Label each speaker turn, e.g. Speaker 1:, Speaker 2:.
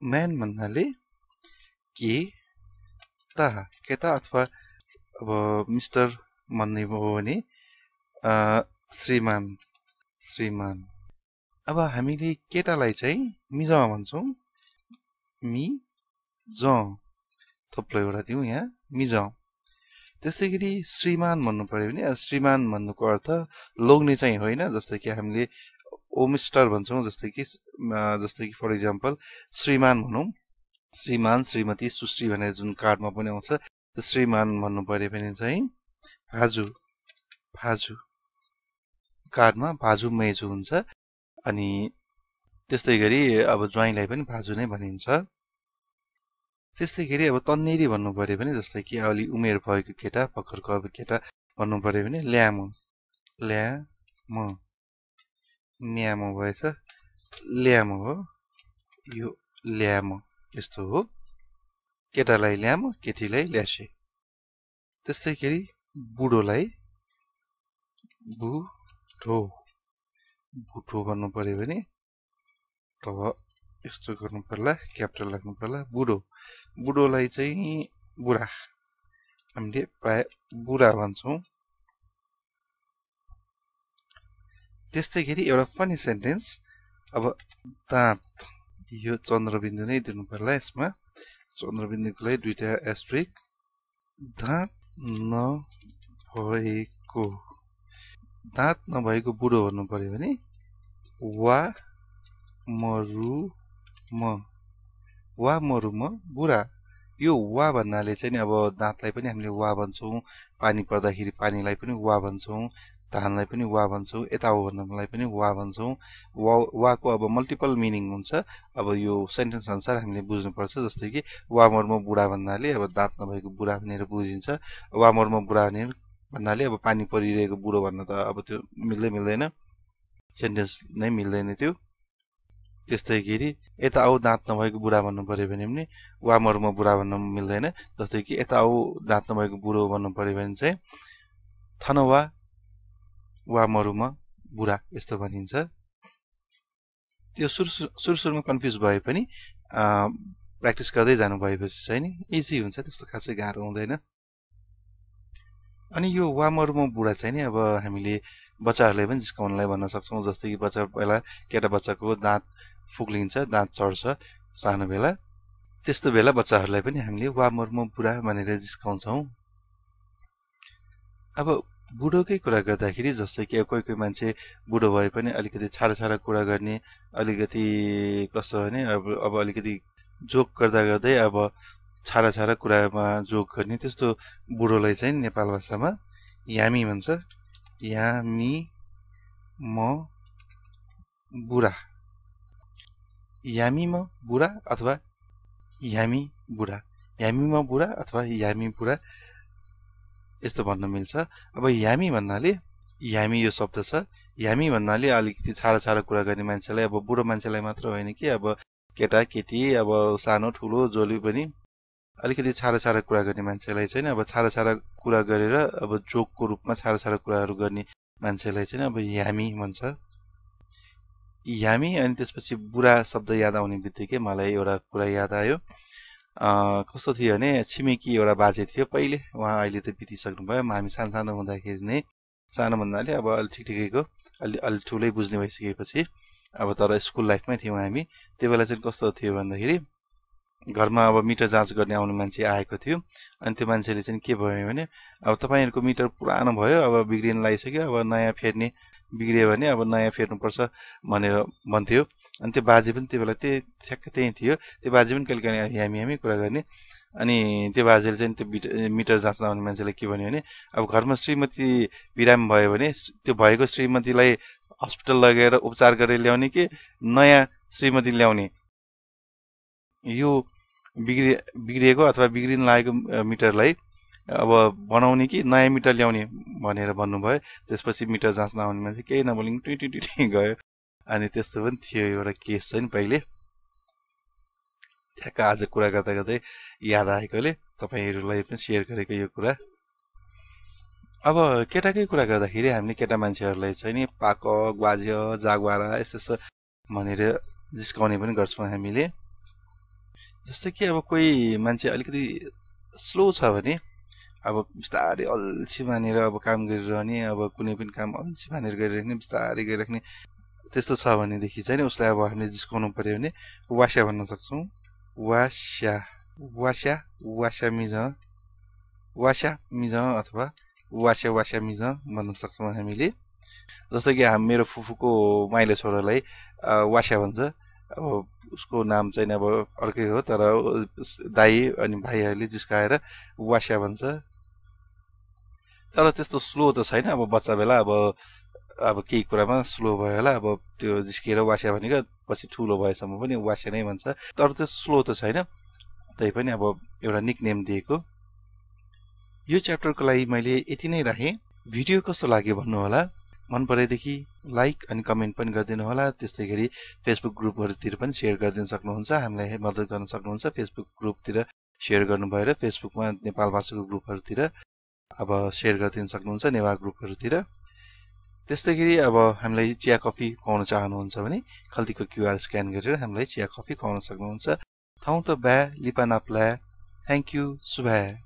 Speaker 1: Man भन्नाले केटा अथवा अब मिस्टर भन्ने हो भने श्रीमान। अब हामीले केटालाई चाहिँ मिज भन्छौँ, मिज थप्लो एउटा दिउँ यहाँ मिज। त्यसै गरी श्रीमान भन्नु पर्यो भने श्रीमान भन्नुको अर्थ लोग्ने चाहिँ होइन, जस्तै कि हामीले ओ मिस्टर भन्छौँ, जस्तै कि फर इक्जाम्पल श्रीमान भनौँ, श्रीमान श्रीमती सुश्री भनेर जुन कार्डमा पनि आउँछ त्यो श्रीमान भन्नु पर्यो भने चाहिँ भाजु कार्डमा भाजु मेजु हुन्छ। अनि त्यस्तै गरी अब ज्वाइँलाई पनि भाजु नै भनिन्छ। त्यस्तै गरी अब तन्नेरी भन्नु पर्यो भने जस्तै कि अलि उमेर भएको केटा, भर्खरको अब केटा भन्नु पर्यो भने म्याम भएछ, ल्याम हो, यो ल्याम यस्तो हो, केटालाई ल्याम, केटीलाई ल्यासे। त्यस्तै गरी बुढोलाई बुढो भन्नु पर्यो भने तब यस्तो गर्नु पर्ला, क्यापिटल राख्नु पर्ला, बुढोलाई चाहिँ बुढा, हामीले प्राय बुढा भन्छौँ। त्यस्तै गरी एउटा फनी सेन्टेन्स, अब दाँत, यो चन्द्रबिन्दु नै दिनु पर्ला, यसमा चन्द्रबिन्दुको लागि दुईटा एस्ट्रिक। दाँत नभएको बुढो भन्नु पर्यो भने वा मरुम बुढा। यो वा भन्नाले चाहिँ अब दाँतलाई पनि हामीले वा भन्छौँ, पानी पर्दाखेरि पानीलाई पनि वा भन्छौँ, धानलाई पनि वा भन्छौँ, यता हो भन्नलाई पनि वा भन्छौँ। वाको अब मल्टिपल मिनिङ हुन्छ। अब यो सेन्टेन्स अनुसार हामीले बुझ्नुपर्छ। जस्तै कि वा मरुम बुढा भन्नाले अब दाँत नभएको बुढा भनेर बुझिन्छ। वा मरुम बुढा भन्नाले अब पानी परिरहेको बुढो भन्न त अब त्यो मिल्दैन, सेन्टेन्स नै मिल्दैन त्यो। त्यस्तै गरी यता आऊ दाँत नभएको बुढा भन्नु पर्यो भने पनि वा मरुम बुढा भन्न मिल्दैन। जस्तै कि यता आऊ दाँत नभएको बुढो भन्नु पर्यो भने चाहिँ थनवा वा मरुम बुढा यस्तो भनिन्छ। त्यो सुरुमा कन्फ्युज भए पनि प्र्याक्टिस गर्दै जानु भएपछि चाहिँ नि इजी हुन्छ, त्यस्तो खासै गाह्रो हुँदैन। अनि यो वा मरुम बुढा चाहिँ नि अब हामीले बच्चाहरूलाई पनि जिस्काउनलाई भन्न सक्छौँ। जस्तै कि पहिला केटा बच्चाको दाँत फुक्लिन्छ, दाँत चढ्छ सानो बेला, त्यस्तो बेला बच्चाहरूलाई पनि हामीले वा मरुम बुढा भनेर जिस्काउँछौँ। अब बुढोकै कुरा गर्दाखेरि जस्तै कि कोही मान्छे बुढो भए पनि अलिकति छाडा कुरा गर्ने, अलिकति कस्तो भने अब अलिकति जोक गर्दै अब छाडा कुरामा जोक गर्ने, त्यस्तो बुढोलाई चाहिँ नेपाल भाषामा यामी भन्छ। यामी म बुढा, यामी म बुढा अथवा यामी बुढा, यामी बुढा यस्तो भन्न मिल्छ। अब यामी भन्नाले, यामी यो शब्द छ, यामी भन्नाले अलिकति छाडा कुरा गर्ने मान्छेलाई, अब बुढो मान्छेलाई मात्र होइन कि अब केटा केटी अब सानो ठुलो जसले पनि अलिकति छाडा कुरा गर्ने मान्छेलाई चाहिँ अब छाडा कुरा गरेर अब जोकको रूपमा छाडा कुराहरू गर्ने मान्छेलाई चाहिँ अब यामी भन्छ, यामी। अनि त्यसपछि बुढा शब्द याद आउने बित्तिकै मलाई एउटा कुरा याद आयो। कस्तो थियो भने छिमेकी एउटा बाजे थियो पहिले, उहाँ अहिले त बितिसक्नु भयो। हामी सानो हुँदाखेरि नै, सानो भन्नाले अब अलि ठिकैको अलि ठुलै बुझ्ने भइसकेपछि, अब तर स्कुल लाइफमै थियौँ हामी। त्यो बेला चाहिँ कस्तो थियो भन्दाखेरि घरमा अब मिटर जाँच गर्ने आउने मान्छे आएको थियो। अनि त्यो मान्छेले चाहिँ के भयो भने अब तपाईँहरूको मिटर पुरानो भयो, अब बिग्रिन लागिसक्यो, अब नयाँ फेर्ने, बिग्रियो भने अब नयाँ फेर्नुपर्छ भनेर भन्थ्यो। अनि त्यो बाजे पनि त्यो बेला ठ्याक्क त्यही थियो। त्यो बाजे पनि कहिले काहीँ हामी कुरा गर्ने। अनि त्यो बाजेले चाहिँ त्यो मिटर जाँच्न आउने मान्छेलाई के भन्यो भने अब घरमा श्रीमती बिराम भयो भने त्यो भएको श्रीमतीलाई हस्पिटल लगेर उपचार गरेर ल्याउने कि नयाँ श्रीमती ल्याउने, यो बिग्रिएको अथवा बिग्रिन लागेको मिटरलाई अब बनाउने कि नयाँ मिटर ल्याउने भनेर भन्नुभयो। त्यसपछि मिटर जाँच्न आउने मान्छे केही नबोली टुटी गयो। अनि त्यस्तो पनि थियो एउटा केस चाहिँ पहिले, ठ्याक्क आज कुरा गर्दै याद आएकोले तपाईँहरूलाई पनि सेयर गरेको यो कुरा। अब केटाकै कुरा गर्दाखेरि हामीले केटा मान्छेहरूलाई चाहिँ नि पाक ग्वाज्य जागवारा यस्तो भनेर जिस्काउने पनि गर्छौँ हामीले। जस्तै कि अब कोही मान्छे अलिकति स्लो छ भने अब बिस्तारै अल्छी मानेर अब काम गरिरहने, अब कुनै पनि काम अल्छी मानेर गरिराख्ने, बिस्तारै गरिराख्ने त्यस्तो छ भनेदेखि चाहिँ नि उसलाई अब हामीले जिस्काउनु पर्यो भने वास्या भन्न सक्छौँ। वास्या वास्या वास्या मिज वास्या मिज अथवा वास्या वास्या मिज भन्न सक्छौँ हामीले। जस्तै कि मेरो फुपूको माइलो छोरालाई वास्या भन्छ। अब उसको नाम चाहिँ अब अर्कै हो, तर दाई अनि भाइहरूले जिस्काएर वास्या भन्छ। तर त्यस्तो स्लो त छैन, अब बच्चा बेला अब केही कुरामा स्लो भयो होला, अब त्यो जिस्किएर वास्या भनेको पछि ठुलो भएसम्म पनि वास्या नै भन्छ, तर त्यो स्लो त छैन। तै पनि अब एउटा निकनेम दिएको। यो च्याप्टरको लागि मैले यति नै राखेँ। भिडियो कस्तो लाग्यो भन्नु होला। मन परेदेखि लाइक अनि कमेन्ट पनि गरिदिनु होला। त्यस्तै गरी फेसबुक ग्रुपहरूतिर पनि सेयर गरिदिन सक्नुहुन्छ। हामीलाई मद्दत गर्न सक्नुहुन्छ। फेसबुक ग्रुपतिर सेयर गर्नुभयो र फेसबुकमा नेपाल भाषाको ग्रुपहरूतिर अब सेयर गरिदिन सक्नुहुन्छ, नेवा ग्रुपहरूतिर। त्यस्तै गरी अब हामीलाई चिया कफी खुवाउन चाहनुहुन्छ भने खल्तीको क्युआर स्क्यान गरेर हामीलाई चिया कफी खुवाउन सक्नुहुन्छ। थाउ त ब्या लिपा नाप्ला। थ्याङ्क यू सुभा।